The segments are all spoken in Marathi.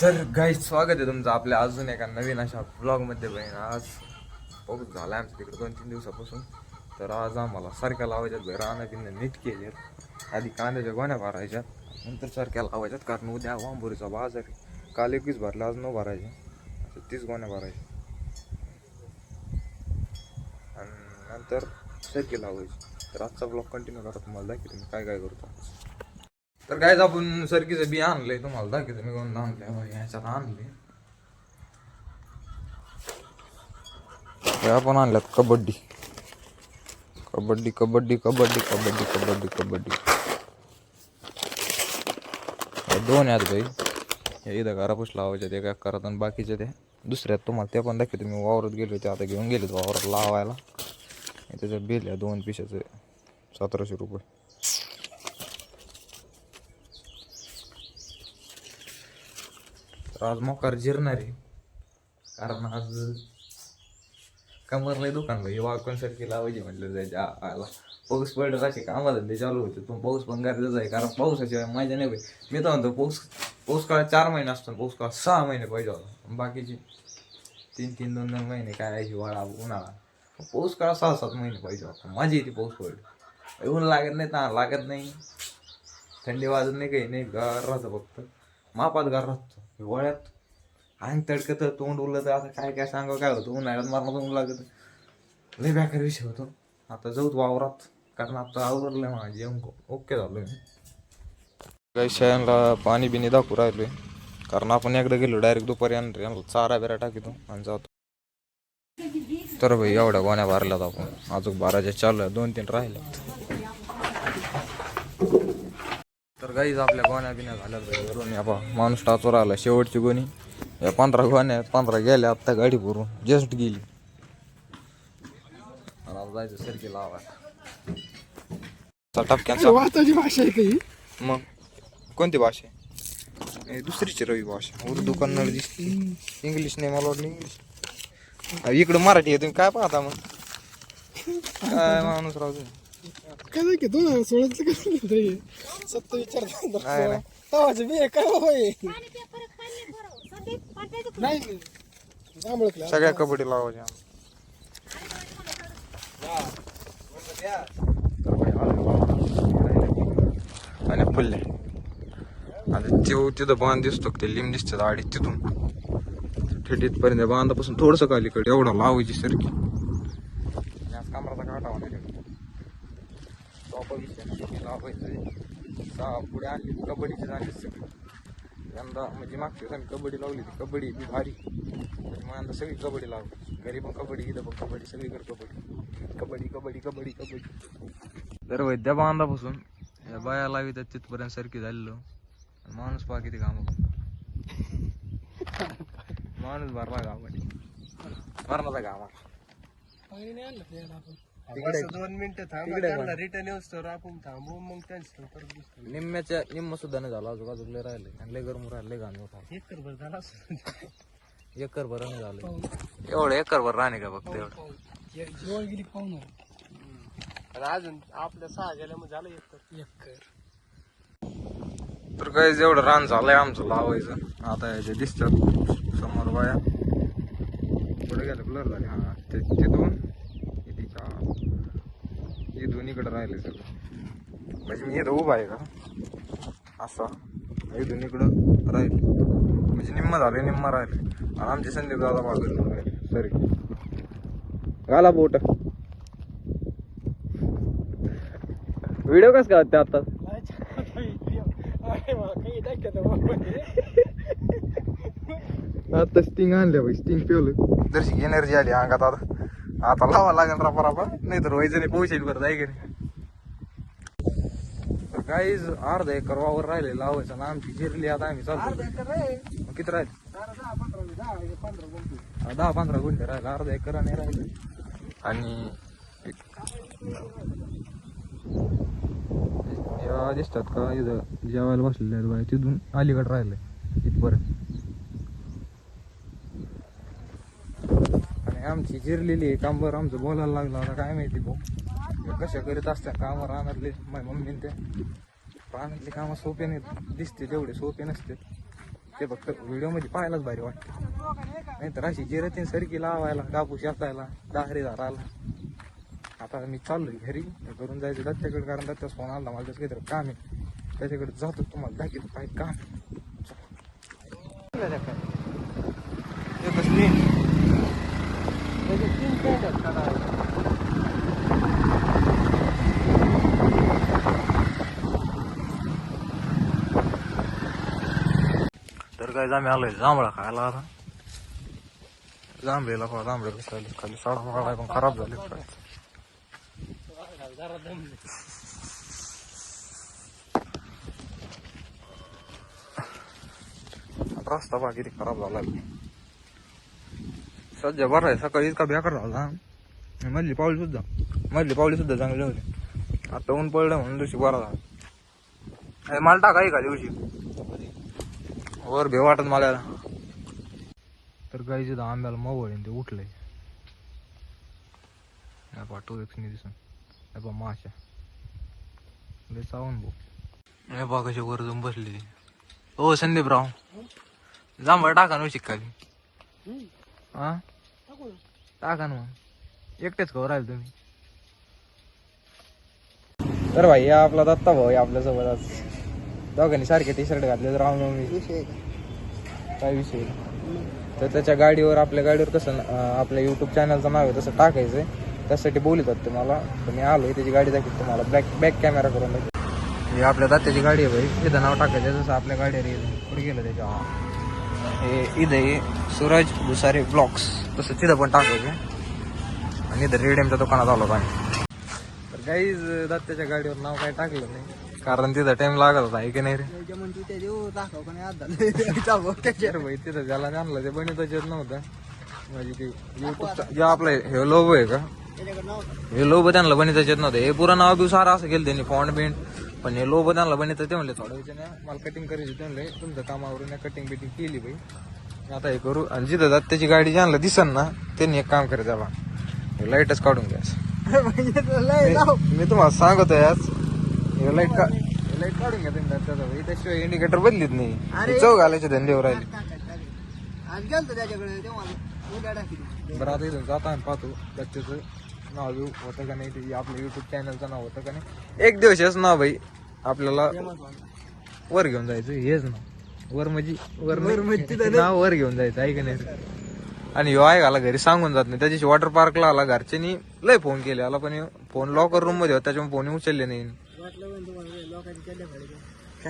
तर गाईज स्वागत आहे तुमचं आपल्या अजून एका नवीन अशा ब्लॉगमध्ये. बहीण आज पाऊस झाला आमच्या तिकडे 2-3 दिवसापासून. तर आज आम्हाला सारख्या लावायच्यात रानं बिनं नीट केल्यात. आधी कांद्याच्या गोण्या भरायच्यात, नंतर सारख्या लावायच्यात, कारण उद्या वांबुरीचा बाजार आहे. काल 21 भरला, आज 9 भरायचे, असं 30 गोण्या भरायच्या आणि नंतर सारखी लावायची. तर आजचा ब्लॉग कंटिन्यू करा, तुम्हाला दाखवतो तुम्ही काय काय करतो. तर काय आपण सरकीचं बी आणलंय, तुम्हाला दाखवतो मी कोण आणलंय. ह्याच्यात आणले आपण आणल्यात कबड्डी कबड्डी कबड्डी कबड्डी कबड्डी कबड्डी कबड्डी. दोन आहेत भाई, हे इथं घरापास लावायचे ते काय करत, आणि बाकीचे ते दुसऱ्यात तुम्हाला ते पण दाखवतो मी. वावरात गेलो ते आता घेऊन गेले वावरात लावायला. त्याच्यात बिल आहे 2 पिशाचे 1700 रुपये. तर आज मोकार जिरणार आहे, कारण आज कमर नाही दुकान भाई. वाकून सारखी लावायची म्हटलं जायच्या आला. पाऊस पडत असे कामाला धंदे चालू होते, पण पाऊस पण गरजेचा आहे, कारण पावसाशिवाय मजा नाही भाई. मी तर म्हणतो पाऊस काळ 4 महिने असतो, पाऊस काळ 6 महिने पाहिजे होता. बाकीचे 3-3, 2-2 महिने काय हिवाळा उन्हाळा. पाऊस काळ 6-7 महिने पाहिजे होता. मजा येते पाऊस पडली. ऊन लागत नाही, ताण लागत नाही, थंडी वाजत नाही, काही नाही, गार राहतं. फक्त मापात गार राहतं. हिवाळ्यात अंग तडकत, तोंड उरलं तर आता काय काय सांगावं. काय होतं उन्हाळ्यात मारणं ऊन लागत, लय बेकार विषय होतो. आता जाऊत वावरात, कारण आता आवरलं माझे ओके झालं. मी काही शेळ्यांना पाणी बिनी दाखवू राहिलोय, कारण आपण एकदा गेलो डायरेक्ट दुपारी आणलं चारा बिरा टाकीतो आणि जातो. तर भाई एवढ्या गोण्या भरल्यात आपण, अजून बाराच्या चालू आहे, 2-3 राहिल्यात. तर गाईज आपल्या गोण्या बिण्या झाल्यात भरून. या बा माणूस टाचवर आला, शेवटची गोणी. या 15 गोण्या 15 गेल्या आत्ता गाडी भरून जस्ट गेली. आता जायचं सरकी लावायला. टपक्यांचा भाषा आहे काही. मग कोणती भाषा आहे? दुसरीची रवी भाषा, उर्दू कन्नड दिसते, इंग्लिश नाही. मला वाटलं इंग्लिश. इकडं मराठी आहे, तुम्ही काय पाहता मग? काय माणूस राहतो काय नाही की 2016 सत्य विचारतो नाही सगळ्या कबड्डी लावायच्या. आणि फुलले आता तिथं बांध दिसतो, ते लिंब दिसतं आडी, तिथून थेट इथपर्यंत बांधापासून थोडंसं खालीकडे एवढा लावायची सरकी. कामराचा काटा लावायचं. पुढे आणली कबड्डीची झाली सगळी यंदा, म्हणजे मागच्या वेळेस आम्ही कबड्डी लावली होती. कबड्डी बी भारी, त्याच्यामुळे यंदा सगळी कबड्डी लावली. घरी पण कबड्डी, इथं पण कबड्डी, सगळीकडे कबड्डी कबड्डी कबड्डी कबड्डी कबड्डी. तर वैद्या बांधापासून या बाया लावी तर तिथपर्यंत सरकी झालेलो. माणूस पहा किती काम, माणूस भरला गावामध्ये, मरणाचा गावा. तिकडे 2 मिनिटं थांबा, रिटर्न येऊस तर आपण थांबू, मग त्यांचं निम्म सुद्धा नाही झालं, अजून लय राहिले आणि लय गरम राहिले, लय घाण होता. 1 एकर झाला, 1 एकर भर नाही झालं. एवढं 1 एकर भर राहणे का फक्त एवढं जवळ गेली पाहुणार. अजून आपल्या 6 गेल्या मग झालं 1 एकर. तर काही जेवढं रान झालंय आमचं लावायचं. आता याचे दिसतात समोर बाया, पुढे गेलं ब्लर झाले. हा तिथून इथून इकडं राहिले सगळं, म्हणजे मी इथं उभा आहे का असा, इथून इकडं राहिले, म्हणजे निम्म झाले, निम्म राहिले. आणि आमचे संदीप दादा बाजूला राहिले. सरी घाला बोट. व्हिडिओ कस काय होते आता? आता स्टिंग आणल्या भाई, स्टिंग पिवलं जरशी एनर्जी आली अंगात. आता लावा लागेल रापा, नाही तर व्हायचं नाही. पोहोचेल बरं जाय घरी. काहीच अर्धा एकर वावर राहिले लावायचं ना. आमची जिरली आता, आम्ही चालतो. किती राहिले? 10-15 गुंठे राहिले, अर्धा एकर नाही राहिले. आणि दिसतात का इथं जेवायला बसलेले आहेत बाय, तिथून अलीकडे राहिले इथपर्यंत. आणि आमची जिरलेली आहे कांबर. आमचं बोलायला लागलं आता काय माहिती भाऊ कशा करीत असतात कामं रानातले. माझ्या मम्मीने ते रानातले कामं सोपे नाहीत, दिसते तेवढे सोपे नसते. ते फक्त व्हिडिओ मध्ये पाहायलाच भारी वाटतं. नाही तर अशी जिरतीन सरकी लावायला, कापूस याचायला, दाहरी झाडाला. आता मी चाललोय घरी करून जायचं दत्त्याकडे, कारण दत्त्याच फोन आला मला, त्याचं काहीतरी काम आहे. त्याच्याकडे जातो, तुम्हाला दाखवतो काय काम तर काय आम्ही आलोय जांभळा खायला. आता जांभळेला जांभळे कसं आले खाली साडा माळा पण खराब झाले. रस्ता बा किती खराब झाला. सध्या बरं आहे, सकाळी इतका बेकार झाला. मधली पावली सुद्धा चांगली होती. आता ऊन पडलं म्हणून दिवशी बरा झाला. मला टाका का दिवशी वर भेव वाटत मला. तर गाईचे तर आंब्याला मवळ ते उठलंय. टू एक्सनी दिसून माशा लय चावून भाऊ. बा कशी वर जाऊन बसली. हो संदीपराव, जांभळ टाका न शिकाली. हा टाका ना मग, एकटेच खाऊ राहील तुम्ही. तर भाई आपला दत्ता भाऊ आपल्यासोबत आज. दोघांनी सारखे टी शर्ट घातले. रामनवमी काय विषय. तर त्याच्या गाडीवर, आपल्या गाडीवर कसं आपल्या युट्यूब चॅनलचं नाव आहे तसं टाकायचंय. त्यासाठी बोलतात ते मला. तर मी आलोय, त्याची गाडी दाखवतो तुम्हाला. बॅक कॅमेरा करून दाखवतो. ही आपल्या दात्याची गाडी आहे भाई. तिथं नाव टाकायचं जसं आपल्या गाडीवर येईल. पुढे गेलं त्याच्या हे इथं सूरज भुसारे ब्लॉक्स, तसं तिथं पण टाकायचं. आणि इथं रेडियमच्या दुकानात आलो आम्ही. तर काहीच दात्याच्या गाडीवर नाव काही टाकलं नाही, कारण तिथं टाइम लागत होता. आहे की नाही रे भाई. तिथं ज्याला आणलं ते बनतच येत नव्हतं. म्हणजे की युट्यूबचा जे आपलं हे लोगो आहे का, हे लोगो त्यांना बनतच येत नव्हतं. हे पुरं नाव बिव सारा असं केलं त्यांनी, फॉन्ट बिंड. पण हे लोगो त्यांना बनत ते म्हणले थोडं विचार मला कटिंग करायची. ते म्हणले तुमच्या कामावरून कटिंग बिटिंग केली भाई. आता हे करू. आणि जिथं जात त्याची गाडी ज्यांना दिसन ना त्यांनी एक काम करायचं बा, लाईटच काढून घ्यायचं. मी तुम्हाला सांगतोय आज, लाईट काढून घ्या तुम्ही त्याचा भाई. त्याशिवाय इंडिकेटर बदलीत नाही. चव घालायचे धंदेवर राहिले. बरं आता इथून जाता पाहतो त्याचं नाव बिव होतं का नाही, ते आपल्या युट्यूब चॅनलचं नाव होतं का नाही. एक दिवसच नाव भाई आपल्याला वर घेऊन जायचं. हेच ना वर म्हणजे नाव वर घेऊन जायचं आहे का नाही. आणि ह्यो आहे घाला घरी सांगून जात नाही. त्याच्याशी वॉटर पार्कला आला, घरच्यांनी लय फोन केले आला, पण फोन लॉकर रूम मध्ये होता त्याच्यामुळे फोन उचलले नाही.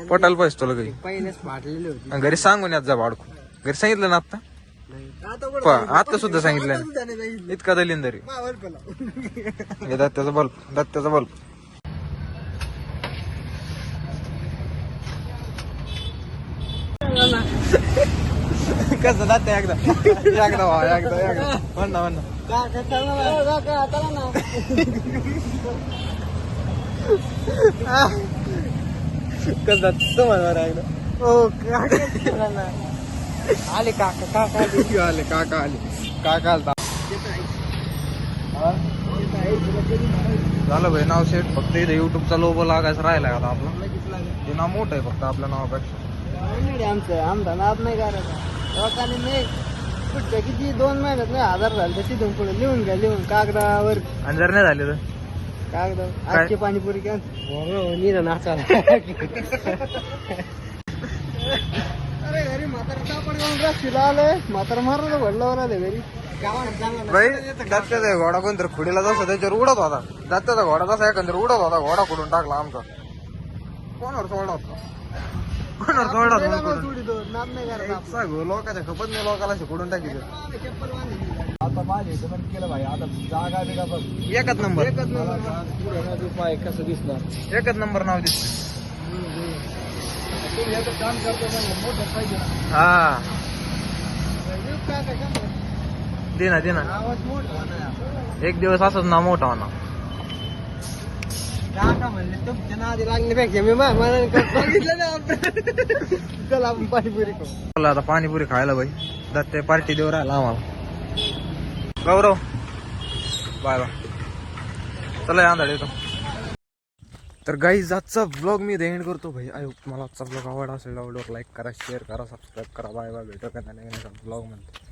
पटायला पाहिजे तुला काही. घरी सांगून यात जा भाडकू. घरी सांगितलं ना आता सुद्धा सांगितलं. इतका दलिंदरी दत्त्याचा बल्ब. कसं दात्या एकदा म्हणणं कसं तुम्हाला एकदा आले काका आलता. झालं भाई नाव सेट. फक्त इथे युट्यूबचा लोगो लागायचं राहिलाय आता आपलं. ते नाव मोठं आहे फक्त आपल्या नावापेक्षा. आमचं नाद नाही करायचा लोकांनी. नाही पुढच्या किती 2 महिन्यात नाही 1000 झाले तर तिथून पुढे लिहून घ्या, लिहून कागदावर. आणि जर नाही झाले तर कागद आजची पाणीपुरी घ्या नाचा. अरे घरी म्हातारा कापड घेऊन राशीला आलंय. म्हातारा मारलं भडल्यावर आले घरी. भाई दत्त्याचा घोडा कोणतरी खुडीला जसा त्याच्यावर उडत होता. दत्त्याचा घोडा तसा एकंदर उडत होता. घोडा खुडून टाकला आमचा. कोणावर सोडला होता? लोकांच्या खपत नाही, लोकांना शिकडून टाकीचं. आता माझ्या हिशोबाने केलं भाई. आता जागा बिगा बघ. एकच नंबर कसं दिसणार. एकच नंबर नाव दिसत. काम करतो मोठं पाहिजे. हा दे ना एक दिवस असंच ना मोठा होणार. काका म्हणले तुमच्या नादी लागण्यापेक्षा मी बघितलं ना. चला आपण पाणीपुरी खाऊ. आता पाणीपुरी खायला भाई. दत्त पार्टी देऊ राहिला आम्हाला. गौरव बाय बाय. चला अंधाड येतो. तर गाईज आजचा ब्लॉग मी एंड करतो भाई. आय होप मला आजचा ब्लॉग आवडला असेल. आवडल्यावर लाईक करा, शेअर करा, सबस्क्राईब करा. Bye bye. भेटू का नाही ब्लॉग म्हणतो.